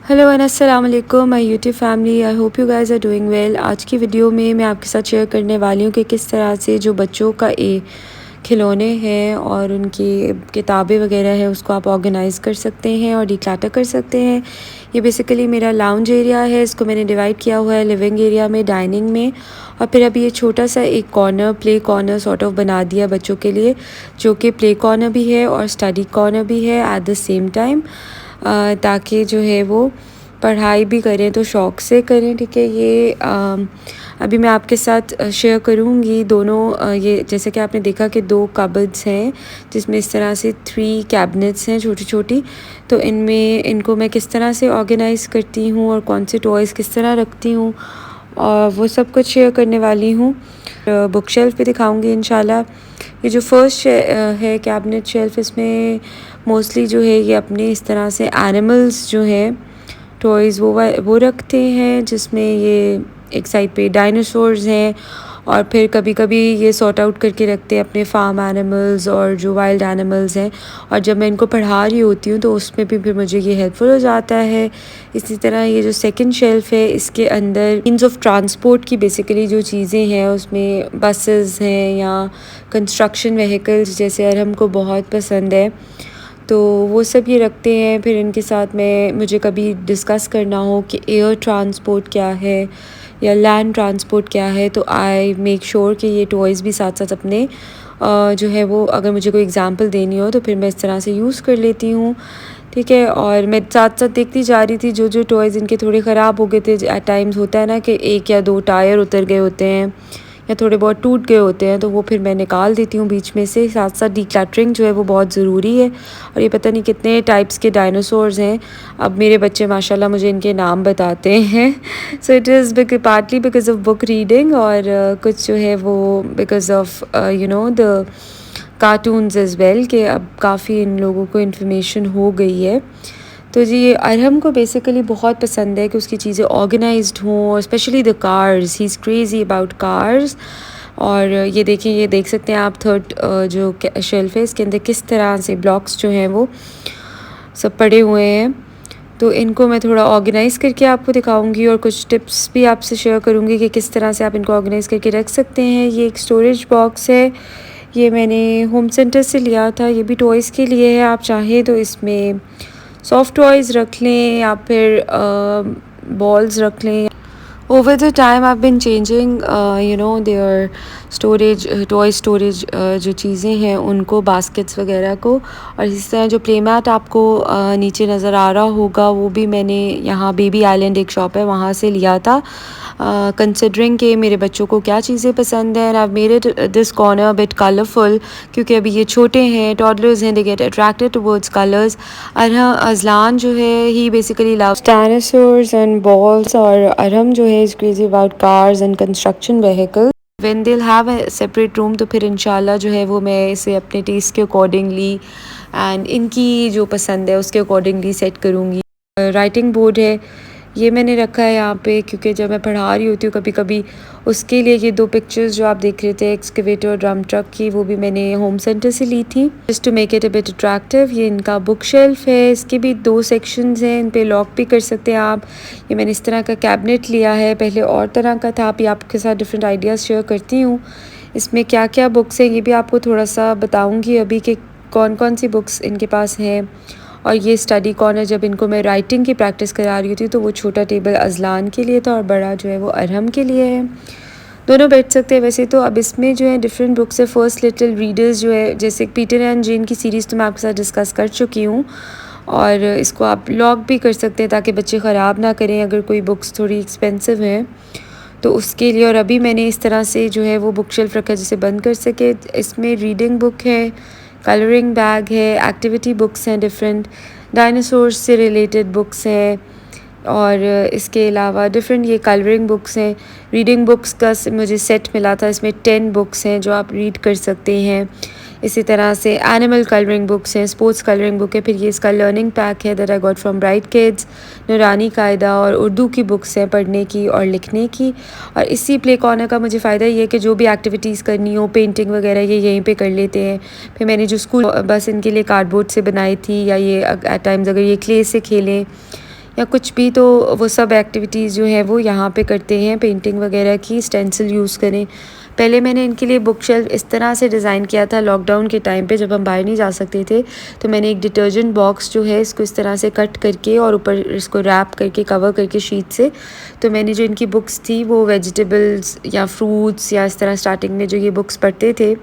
Hello and अस्सलाम वालेकुम my YouTube family. I hope you guys are doing well. आज की वीडियो में मैं आपके साथ शेयर करने वाली हूँ कि किस तरह से जो बच्चों का खिलौने हैं और उनकी किताबें वगैरह है उसको आप ऑर्गेनाइज़ कर सकते हैं और डिक्लटर कर सकते हैं। ये बेसिकली मेरा लाउंज एरिया है, इसको मैंने डिवाइड किया हुआ है लिविंग एरिया में, डाइनिंग में, और फिर अभी ये छोटा सा एक corner, play corner sort of बना दिया बच्चों के लिए, जो कि प्ले कॉर्नर भी है और स्टडी कॉर्नर भी है एट द सेम टाइम, ताकि जो है वो पढ़ाई भी करें तो शौक़ से करें। ठीक है, ये अभी मैं आपके साथ शेयर करूँगी दोनों। ये जैसे कि आपने देखा कि दो कबर्ड्स हैं जिसमें इस तरह से 3 कैबिनेट्स हैं छोटी छोटी। तो इनमें इनको मैं किस तरह से ऑर्गेनाइज़ करती हूँ और कौन से टॉयज़ किस तरह रखती हूँ और वो सब कुछ शेयर करने वाली हूँ। बुक शेल्फ़ भी दिखाऊँगी इंशाल्लाह। ये जो फर्स्ट है कैबिनेट शेल्फ़, इसमें मोस्टली जो है ये अपने इस तरह से एनिमल्स जो है टॉयज़ वो रखते हैं, जिसमें ये एक साइड पे डायनासोर्स हैं और फिर कभी कभी ये सॉर्ट आउट करके रखते हैं अपने फार्म एनिमल्स और जो वाइल्ड एनिमल्स हैं। और जब मैं इनको पढ़ा रही होती हूँ तो उसमें भी फिर मुझे ये हेल्पफुल हो जाता है। इसी तरह ये जो सेकंड शेल्फ़ है इसके अंदर मीन्स ऑफ ट्रांसपोर्ट की बेसिकली जो चीज़ें हैं उसमें बसेस हैं या कंस्ट्रक्शन व्हीकल्स, जैसे अरहम को बहुत पसंद है तो वो सब ये रखते हैं। फिर इनके साथ में मुझे कभी डिस्कस करना हो कि एयर ट्रांसपोर्ट क्या है या लैंड ट्रांसपोर्ट क्या है, तो आई मेक श्योर कि ये टॉयज़ भी साथ साथ अपने जो है वो, अगर मुझे कोई एग्जांपल देनी हो तो फिर मैं इस तरह से यूज़ कर लेती हूँ। ठीक है, और मैं साथ साथ देखती जा रही थी जो जो टॉयज़ इनके थोड़े ख़राब हो गए थे। एट टाइम्स होता है ना कि 1 या 2 टायर उतर गए होते हैं या थोड़े बहुत टूट गए होते हैं, तो वो फिर मैं निकाल देती हूँ बीच में से। साथ साथ डिक्लटरिंग जो है वो बहुत ज़रूरी है। और ये पता नहीं कितने टाइप्स के डायनासोर्स हैं, अब मेरे बच्चे माशाल्लाह मुझे इनके नाम बताते हैं। So it is partly because of book reading और कुछ जो है वो because of the cartoons as well, कि अब काफ़ी इन लोगों को इन्फॉर्मेशन हो गई है। तो जी ये अरहम को बेसिकली बहुत पसंद है कि उसकी चीज़ें ऑर्गेनाइज्ड हों, और specially the cars, he is crazy about cars. और ये देखिए, ये देख सकते हैं आप थर्ड जो शेल्फ है इसके अंदर किस तरह से ब्लॉक्स जो हैं वो सब पड़े हुए हैं। तो इनको मैं थोड़ा ऑर्गेनाइज़ करके आपको दिखाऊंगी और कुछ टिप्स भी आपसे शेयर करूंगी कि किस तरह से आप इनको ऑर्गेनाइज़ करके रख सकते हैं। ये एक स्टोरेज बॉक्स है, ये मैंने होम सेंटर से लिया था। ये भी टॉयज़ के लिए है, आप चाहें तो इसमें सॉफ्ट टॉयज़ रख लें या फिर बॉल्स रख लें। Over the time I been changing their storage, toy storage जो चीज़ें हैं उनको, बास्केट्स वगैरह को। और इस तरह जो प्ले मैट आपको नीचे नज़र आ रहा होगा वो भी मैंने यहाँ बेबी आइलैंड एक शॉप है वहाँ से लिया था, कंसिडरिंग कि मेरे बच्चों को क्या चीज़ें पसंद हैं। And I made it this corner bit colourful, क्योंकि अभी ये छोटे हैं, टॉडलर्स हैं, they get attracted towards colours. Azlan जो है he basically loves dinosaurs and balls, और अरहम जो है is crazy about cars and construction vehicles. When they have a separate room तो फिर इंशाल्लाह जो है वो मैं इसे अपने टेस्ट के अकॉर्डिंगली एंड इनकी जो पसंद है उसके अकॉर्डिंगली सेट करूँगी। राइटिंग बोर्ड है, ये मैंने रखा है यहाँ पे क्योंकि जब मैं पढ़ा रही होती हूँ कभी कभी, उसके लिए ये 2 पिक्चर्स जो आप देख रहे थे एक्सकेवेटर और ड्रम ट्रक की, वो भी मैंने होम सेंटर से ली थी just to make it a bit attractive. ये इनका बुक शेल्फ है, इसके भी 2 सेक्शंस हैं, इन पे लॉक भी कर सकते हैं आप। ये मैंने इस तरह का कैबिनेट लिया है, पहले और तरह का था, अभी आपके साथ डिफरेंट आइडियाज़ शेयर करती हूँ। इसमें क्या क्या बुक्स हैं ये भी आपको थोड़ा सा बताऊँगी अभी कि कौन कौन सी बुक्स इनके पास हैं। और ये स्टडी कॉर्नर, जब इनको मैं राइटिंग की प्रैक्टिस करा रही थी तो वो छोटा टेबल अज़लान के लिए था और बड़ा जो है वो अरहम के लिए है, दोनों बैठ सकते हैं वैसे तो। अब इसमें जो है डिफरेंट बुक्स है। फर्स्ट लिटिल रीडर्स जो है, जैसे पीटर एंड जेन की सीरीज़ तो मैं आपके साथ डिस्कस कर चुकी हूँ, और इसको आप लॉक भी कर सकते हैं ताकि बच्चे ख़राब ना करें अगर कोई बुक्स थोड़ी एक्सपेंसिव हैं तो उसके लिए। और अभी मैंने इस तरह से जो है वो बुक शेल्फ रखा जिसे बंद कर सके। इसमें रीडिंग बुक है, कलरिंग बैग है, एक्टिविटी बुक्स हैं, डिफरेंट डायनासोर्स से रिलेटेड बुक्स हैं, और इसके अलावा डिफरेंट ये कलरिंग बुक्स हैं। रीडिंग बुक्स का मुझे सेट मिला था, इसमें 10 बुक्स हैं जो आप रीड कर सकते हैं। इसी तरह से एनिमल कलरिंग बुक्स हैं, स्पोर्ट्स कलरिंग बुक है, फिर ये इसका लर्निंग पैक है that I got from bright kids, नूरानी कायदा, और उर्दू की बुक्स हैं पढ़ने की और लिखने की। और इसी प्ले कॉर्नर का मुझे फ़ायदा ये है कि जो भी एक्टिविटीज़ करनी हो, पेंटिंग वगैरह, ये यहीं पे कर लेते हैं। फिर मैंने जो स्कूल बस इनके लिए कार्डबोर्ड से बनाई थी, या ये एट टाइम्स अगर ये क्ले से खेलें या कुछ भी, तो वो सब एक्टिविटीज़ जो है वो यहाँ पे करते हैं। पेंटिंग वगैरह की, स्टेंसिल यूज़ करें। पहले मैंने इनके लिए बुक शेल्फ इस तरह से डिज़ाइन किया था लॉकडाउन के टाइम पे, जब हम बाहर नहीं जा सकते थे। तो मैंने एक डिटर्जेंट बॉक्स जो है इसको इस तरह से कट करके और ऊपर इसको रैप करके कवर करके शीट से, तो मैंने जो इनकी बुक्स थी वो वेजिटेबल्स या फ्रूट्स या इस तरह स्टार्टिंग में जो ये बुक्स पढ़ते थे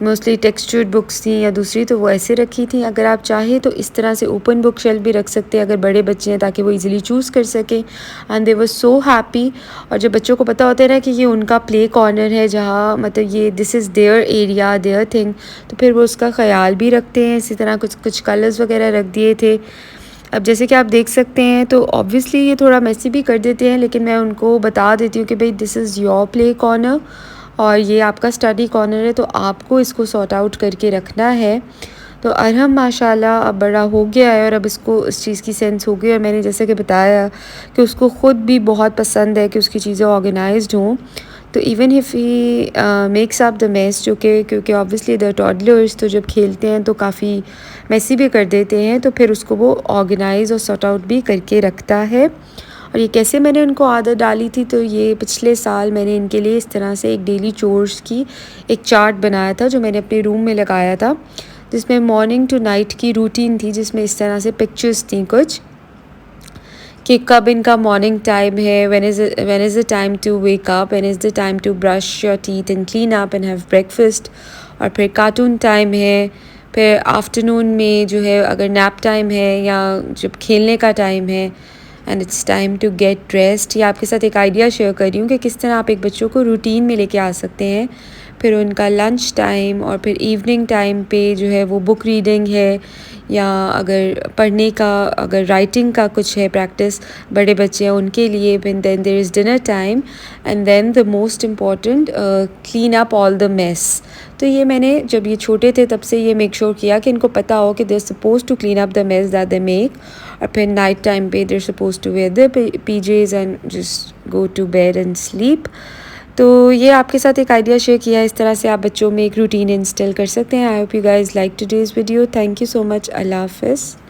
मोस्टली टेक्सचर्ड बुक्स थी या दूसरी, तो वो ऐसे रखी थी। अगर आप चाहें तो इस तरह से ओपन बुक शेल्फ भी रख सकते हैं अगर बड़े बच्चे हैं, ताकि वो इजीली चूज़ कर सकें। And they were so happy. और जब बच्चों को पता होता है ना कि ये उनका प्ले कॉर्नर है, जहाँ मतलब ये this is their area, there thing, तो फिर वो उसका ख्याल भी रखते हैं। इसी तरह कुछ कुछ कलर्स वगैरह रख दिए थे। अब जैसे कि आप देख सकते हैं तो ऑब्वियसली ये थोड़ा मेसी भी कर देते हैं, लेकिन मैं उनको बता देती हूँ कि भाई this is your play corner और ये आपका स्टडी कॉर्नर है, तो आपको इसको सॉर्ट आउट करके रखना है। तो अरहम माशाल्लाह अब बड़ा हो गया है और अब इसको इस चीज़ की सेंस हो गई। और मैंने जैसे कि बताया कि उसको ख़ुद भी बहुत पसंद है कि उसकी चीज़ें ऑर्गेनाइज्ड हों। तो even if he makes up the mess, जो कि क्योंकि ऑब्वियसली द टॉडलर्स तो जब खेलते हैं तो काफ़ी मेसी भी कर देते हैं, तो फिर उसको वो ऑर्गेनाइज और सॉर्ट आउट भी करके रखता है। और ये कैसे मैंने उनको आदत डाली थी, तो ये पिछले साल मैंने इनके लिए इस तरह से एक डेली चोर्स की एक चार्ट बनाया था जो मैंने अपने रूम में लगाया था, जिसमें मॉर्निंग टू नाइट की रूटीन थी, जिसमें इस तरह से पिक्चर्स थी कुछ कि कब इनका मॉर्निंग टाइम है, when is the time to wake up, when is the time to brush your teeth and clean up and have breakfast, और फिर कार्टून टाइम है, फिर आफ्टरनून में जो है अगर नैप टाइम है या जब खेलने का टाइम है, and it's time to get dressed. या आपके साथ एक आइडिया शेयर कर रही हूँ कि किस तरह आप एक बच्चों को रूटीन में लेके आ सकते हैं। फिर उनका लंच टाइम और फिर इवनिंग टाइम पे जो है वो बुक रीडिंग है, या अगर पढ़ने का, अगर राइटिंग का कुछ है प्रैक्टिस, बड़े बच्चे हैं उनके लिए। Then there is dinner time and then the most important clean up all the mess. तो ये मैंने जब ये छोटे थे तब से ये मेक श्योर किया कि इनको पता हो कि they are suppose to clean up the mess that they make. और फिर नाइट टाइम पे they are suppose to wear the PJs and just go to bed and sleep. तो ये आपके साथ एक आइडिया शेयर किया, इस तरह से आप बच्चों में एक रूटीन इंस्टॉल कर सकते हैं। I hope you guys like today's video. Thank you so much. अल्लाह हाफ़िज़।